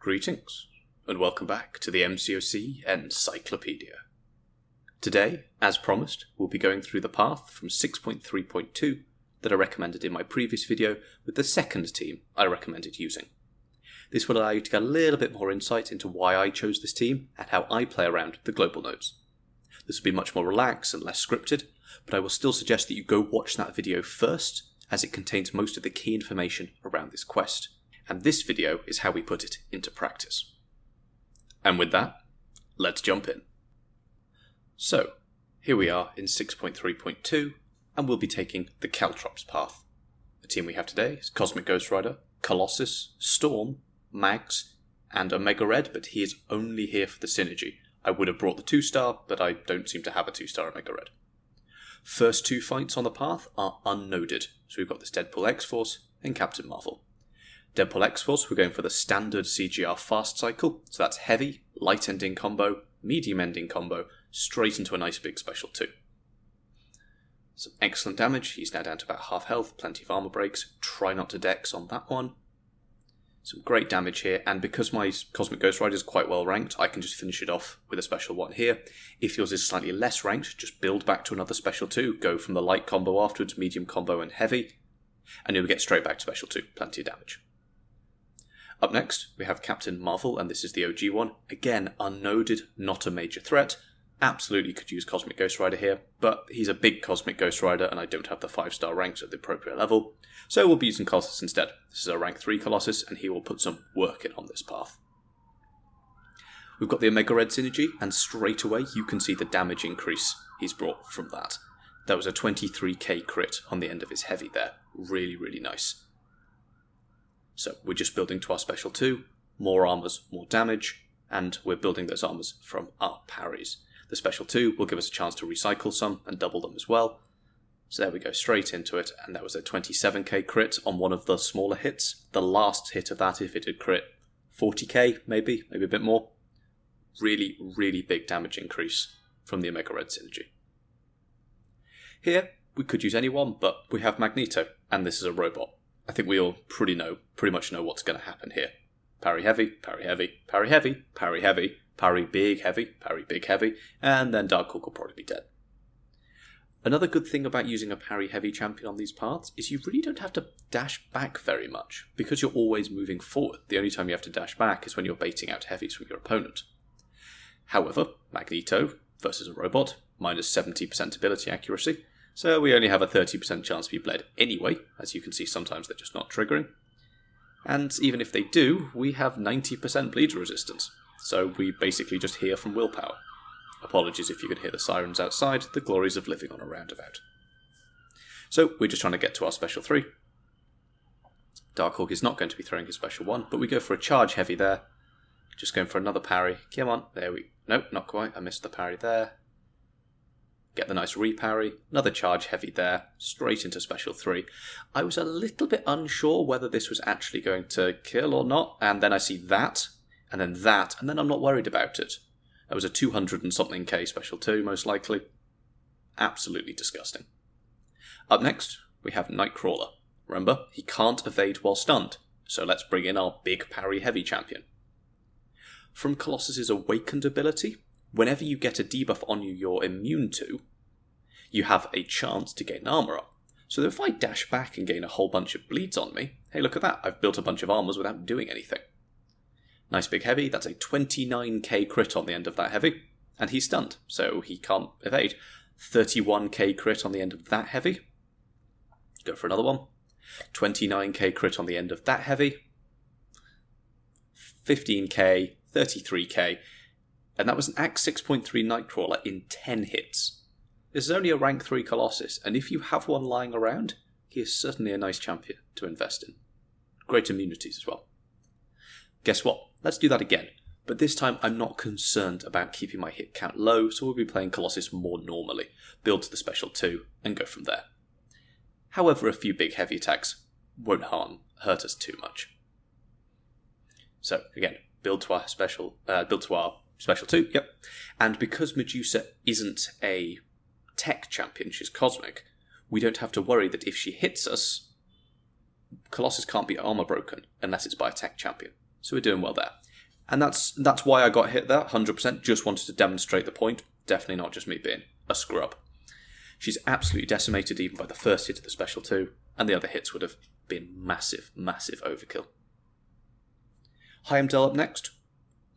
Greetings, and welcome back to the MCOC Encyclopedia. Today, as promised, we'll be going through the path from 6.3.2 that I recommended in my previous video with the second team I recommended using. This will allow you to get a little bit more insight into why I chose this team and how I play around the global nodes. This will be much more relaxed and less scripted, but I will still suggest that you go watch that video first, as it contains most of the key information around this quest. And this video is how we put it into practice. And with that, let's jump in. So, here we are in 6.3.2, and we'll be taking the Caltrops path. The team we have today is Cosmic Ghost Rider, Colossus, Storm, Mags, and Omega Red, but he is only here for the synergy. I would have brought the 2-star, but I don't seem to have a 2-star Omega Red. First two fights on the path are unnoded, so we've got this Deadpool X Force and Captain Marvel. Deadpool X Force, we're going for the standard CGR fast cycle, so that's heavy, light ending combo, medium ending combo, straight into a nice big special 2. Some excellent damage, he's now down to about half health, plenty of armor breaks, try not to dex on that one. Some great damage here, and because my Cosmic Ghost Rider is quite well ranked, I can just finish it off with a special 1 here. If yours is slightly less ranked, just build back to another special 2, go from the light combo afterwards, medium combo and heavy, and you'll get straight back to special 2, plenty of damage. Up next, we have Captain Marvel, and this is the OG one. Again, unnoded, not a major threat. Absolutely could use Cosmic Ghost Rider here, but he's a big Cosmic Ghost Rider, and I don't have the 5-star ranks at the appropriate level, so we'll be using Colossus instead. This is a rank 3 Colossus, and he will put some work in on this path. We've got the Omega Red synergy, and straight away you can see the damage increase he's brought from that. That was a 23k crit on the end of his heavy there. Really, really nice. So we're just building to our special 2, more armors, more damage, and we're building those armors from our parries. The special 2 will give us a chance to recycle some and double them as well. So there we go, straight into it, and that was a 27k crit on one of the smaller hits. The last hit of that, if it did crit, 40k maybe a bit more. Really, really big damage increase from the Omega Red synergy. Here, we could use anyone, but we have Magneto, and this is a robot. I think we all pretty much know what's going to happen here. Parry heavy, parry heavy, parry heavy, parry heavy, parry big heavy, parry big heavy, and then Darkhawk will probably be dead. Another good thing about using a parry heavy champion on these paths is you really don't have to dash back very much, because you're always moving forward. The only time you have to dash back is when you're baiting out heavies from your opponent. However, Magneto versus a robot, minus 70% ability accuracy, so we only have a 30% chance to be bled anyway. As you can see, sometimes they're just not triggering. And even if they do, we have 90% bleed resistance, so we basically just hear from willpower. Apologies if you can hear the sirens outside, the glories of living on a roundabout. So we're just trying to get to our special 3. Darkhawk is not going to be throwing his special 1, but we go for a charge heavy there. Just going for another parry. Come on, there we... Nope, not quite, I missed the parry there. Get the nice reparry, another charge heavy there, straight into special 3. I was a little bit unsure whether this was actually going to kill or not, and then I see that, and then I'm not worried about it. That was a 200 and something K special 2, most likely. Absolutely disgusting. Up next, we have Nightcrawler. Remember, he can't evade while stunned, so let's bring in our big parry heavy champion. From Colossus's Awakened ability, whenever you get a debuff on you you're immune to, you have a chance to gain armor up. So if I dash back and gain a whole bunch of bleeds on me, hey, look at that, I've built a bunch of armors without doing anything. Nice big heavy, that's a 29k crit on the end of that heavy, and he's stunned, so he can't evade. 31k crit on the end of that heavy. Go for another one. 29k crit on the end of that heavy. 15k, 33k, and that was an Act 6.3 Nightcrawler in 10 hits. This is only a rank 3 Colossus, and if you have one lying around, he is certainly a nice champion to invest in. Great immunities as well. Guess what? Let's do that again, but this time I'm not concerned about keeping my hit count low, so we'll be playing Colossus more normally, build to the special 2, and go from there. However, a few big heavy attacks won't hurt us too much. So, again, build to our special 2, yep. And because Medusa isn't a tech champion, she's cosmic, we don't have to worry that if she hits us, Colossus can't be armor broken unless it's by a tech champion. So we're doing well there. And that's why I got hit there, 100%. Just wanted to demonstrate the point. Definitely not just me being a scrub. She's absolutely decimated even by the first hit of the special 2, and the other hits would have been massive, massive overkill. Heimdall up next.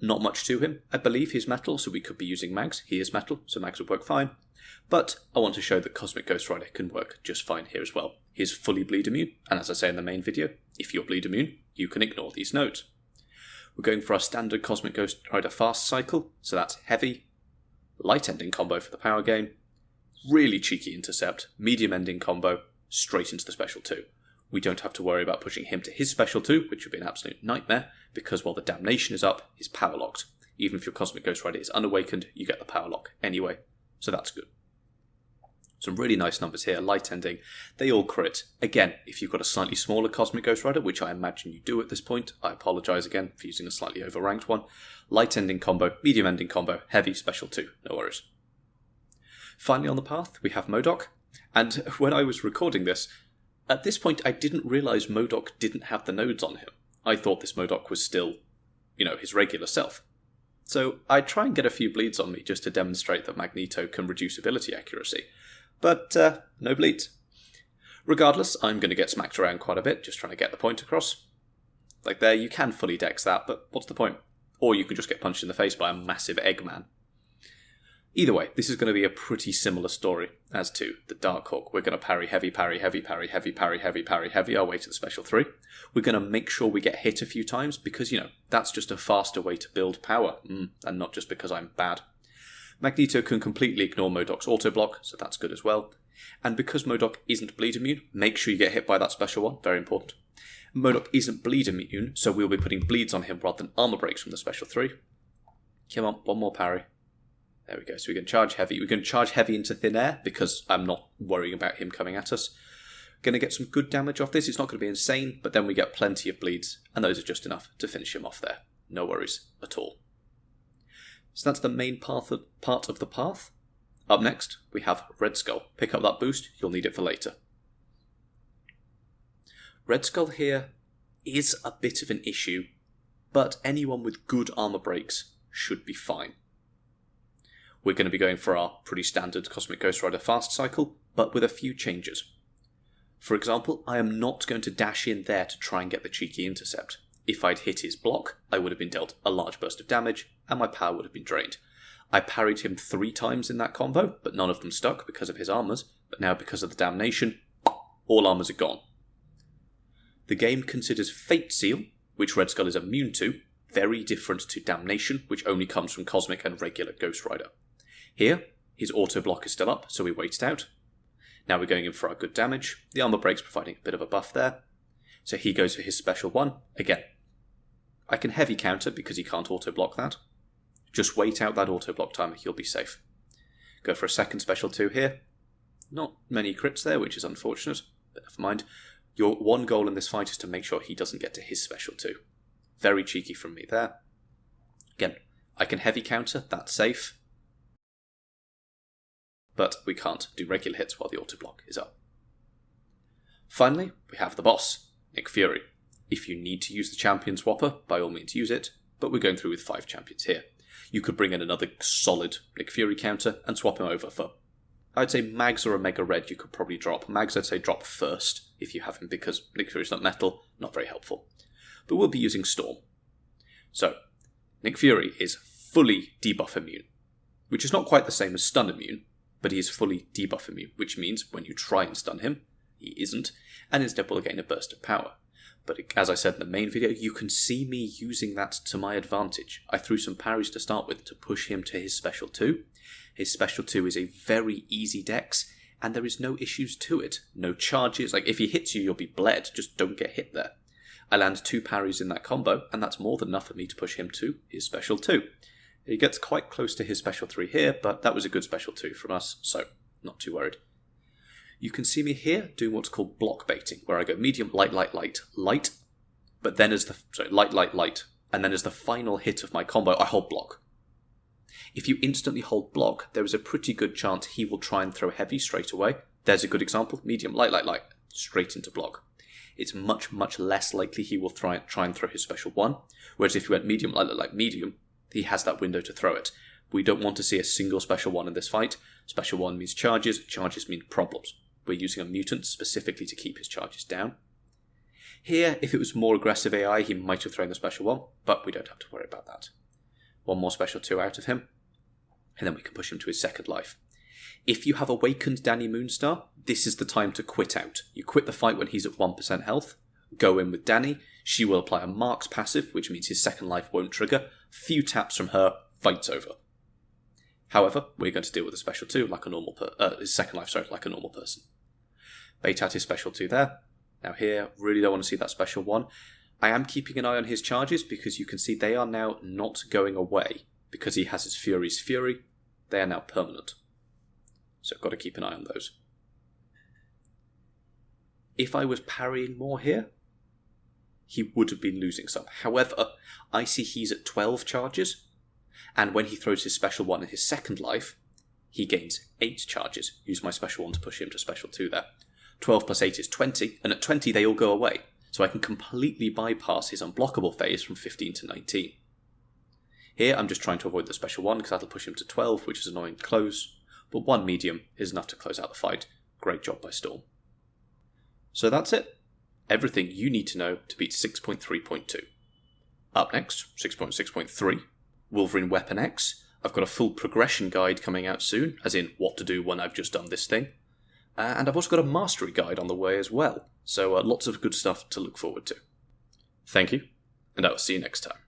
Not much to him. I believe he's metal, so we could be using mags. He is metal, so mags would work fine. But I want to show that Cosmic Ghost Rider can work just fine here as well. He is fully bleed immune, and as I say in the main video, if you're bleed immune, you can ignore these nodes. We're going for our standard Cosmic Ghost Rider fast cycle, so that's heavy, light ending combo for the power gain, really cheeky intercept, medium ending combo, straight into the special 2. We don't have to worry about pushing him to his special 2, which would be an absolute nightmare, because while the damnation is up, he's power locked. Even if your Cosmic Ghost Rider is unawakened, you get the power lock anyway, so that's good. Some really nice numbers here, light ending, they all crit. Again, if you've got a slightly smaller Cosmic Ghost Rider, which I imagine you do at this point, I apologise again for using a slightly overranked one. Light ending combo, medium ending combo, heavy special 2, no worries. Finally on the path, we have MODOK, and when I was recording this, at this point I didn't realise MODOK didn't have the nodes on him. I thought this MODOK was still, his regular self. So I try and get a few bleeds on me just to demonstrate that Magneto can reduce ability accuracy. But no bleeds. Regardless, I'm going to get smacked around quite a bit, just trying to get the point across. Like there, you can fully dex that, but what's the point? Or you can just get punched in the face by a massive Eggman. Either way, this is going to be a pretty similar story as to the Darkhawk. We're going to parry heavy, parry heavy, parry heavy, parry heavy, parry heavy, our way to the special 3. We're going to make sure we get hit a few times because, that's just a faster way to build power, and not just because I'm bad. Magneto can completely ignore MODOK's auto-block, so that's good as well. And because MODOK isn't bleed immune, make sure you get hit by that special one, very important. MODOK isn't bleed immune, so we'll be putting bleeds on him rather than armor breaks from the special 3. Come on, one more parry. There we go, so we can charge heavy. We're going to charge heavy into thin air, because I'm not worrying about him coming at us. Going to get some good damage off this, it's not going to be insane, but then we get plenty of bleeds, and those are just enough to finish him off there. No worries at all. So that's the main part of the path. Up next, we have Red Skull. Pick up that boost, you'll need it for later. Red Skull here is a bit of an issue, but anyone with good armor breaks should be fine. We're going to be going for our pretty standard Cosmic Ghost Rider fast cycle, but with a few changes. For example, I am not going to dash in there to try and get the cheeky intercept. If I'd hit his block, I would have been dealt a large burst of damage, and my power would have been drained. I parried him 3 times in that combo, but none of them stuck because of his armors, but now because of the damnation, all armors are gone. The game considers Fate Seal, which Red Skull is immune to, very different to damnation, which only comes from Cosmic and regular Ghost Rider. Here, his auto block is still up, so we wait it out. Now we're going in for our good damage. The armor break's providing a bit of a buff there. So he goes for his special 1. Again, I can heavy counter because he can't auto block that. Just wait out that auto block timer, he'll be safe. Go for a second special 2 here. Not many crits there, which is unfortunate, but never mind. Your one goal in this fight is to make sure he doesn't get to his special 2. Very cheeky from me there. Again, I can heavy counter, that's safe. But we can't do regular hits while the auto block is up. Finally, we have the boss, Nick Fury. If you need to use the champion swapper, by all means use it, but we're going through with 5 champions here. You could bring in another solid Nick Fury counter and swap him over for, I'd say Mags or a Mega Red you could probably drop. Mags I'd say drop first if you have him, because Nick Fury's not metal, not very helpful. But we'll be using Storm. So, Nick Fury is fully debuff immune, which is not quite the same as stun immune, but he is fully debuff immune, which means when you try and stun him, he isn't, and instead will gain a burst of power. But as I said in the main video, you can see me using that to my advantage. I threw some parries to start with to push him to his special 2. His special 2 is a very easy dex, and there is no issues to it. No charges, like if he hits you, you'll be bled, just don't get hit there. I land 2 parries in that combo, and that's more than enough for me to push him to his special 2. He gets quite close to his special 3 here, but that was a good special 2 from us, so not too worried. You can see me here doing what's called block baiting, where I go medium, light, light, light, light, but then light, light, light, and then as the final hit of my combo, I hold block. If you instantly hold block, there is a pretty good chance he will try and throw heavy straight away. There's a good example, medium, light, light, light, straight into block. it's much, much less likely he will try and throw his special 1. Whereas if you went medium, like medium, he has that window to throw it. We don't want to see a single special 1 in this fight. Special 1 means charges, charges mean problems. We're using a mutant specifically to keep his charges down. Here, if it was more aggressive AI, he might have thrown the special 1, but we don't have to worry about that. One more special 2 out of him, and then we can push him to his second life. If you have awakened Danny Moonstar, this is the time to quit out. You quit the fight when he's at 1% health, go in with Danny, she will apply a Mark's passive, which means his second life won't trigger. Few taps from her, fight's over. However, we're going to deal with a special 2 like a normal his second life, like a normal person. Bait out his special 2 there. Now here, really don't want to see that special 1. I am keeping an eye on his charges because you can see they are now not going away because he has his Fury's Fury. They are now permanent. So I've got to keep an eye on those. If I was parrying more here, he would have been losing some. However, I see he's at 12 charges, and when he throws his special 1 in his second life, he gains 8 charges. Use my special 1 to push him to special 2 there. 12 plus 8 is 20, and at 20 they all go away. So I can completely bypass his unblockable phase from 15 to 19. Here I'm just trying to avoid the special 1 because that'll push him to 12, which is annoying to close. But 1 medium is enough to close out the fight. Great job by Storm. So that's it. Everything you need to know to beat 6.3.2. Up next, 6.6.3, Wolverine Weapon X. I've got a full progression guide coming out soon, as in what to do when I've just done this thing. And I've also got a mastery guide on the way as well. So lots of good stuff to look forward to. Thank you, and I will see you next time.